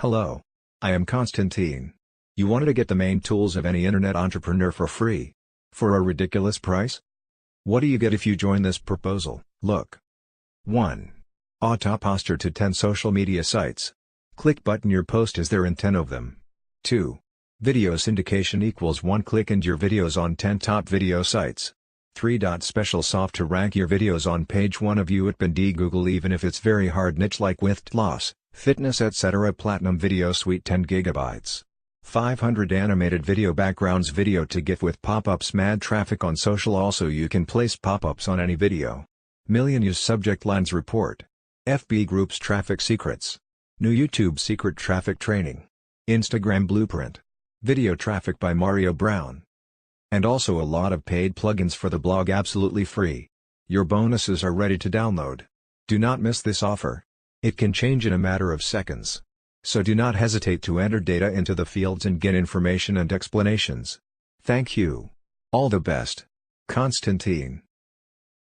Hello. I am Constantine. You wanted to get the main tools of any internet entrepreneur for free? For a ridiculous price? What do you get if you join this proposal? Look. 1. Auto poster to 10 social media sites. Click button your post is there in 10 of them. 2. Video syndication equals 1 click and your videos on 10 top video sites. 3. Special soft to rank your videos on page 1 of UNBETABLE Google even if it's very hard niche like weight loss, fitness etc. Platinum Video Suite 10 GB. 500 animated video backgrounds video to GIF with pop-ups mad traffic on social also you can place pop-ups on any video. Million use subject lines report. FB groups traffic secrets. New YouTube secret traffic training. Instagram blueprint. Video traffic by Mario Brown. And also a lot of paid plugins for the blog absolutely free. Your bonuses are ready to download. Do not miss this offer. It can change in a matter of seconds. So do not hesitate to enter data into the fields and get information and explanations. Thank you. All the best. Constantine.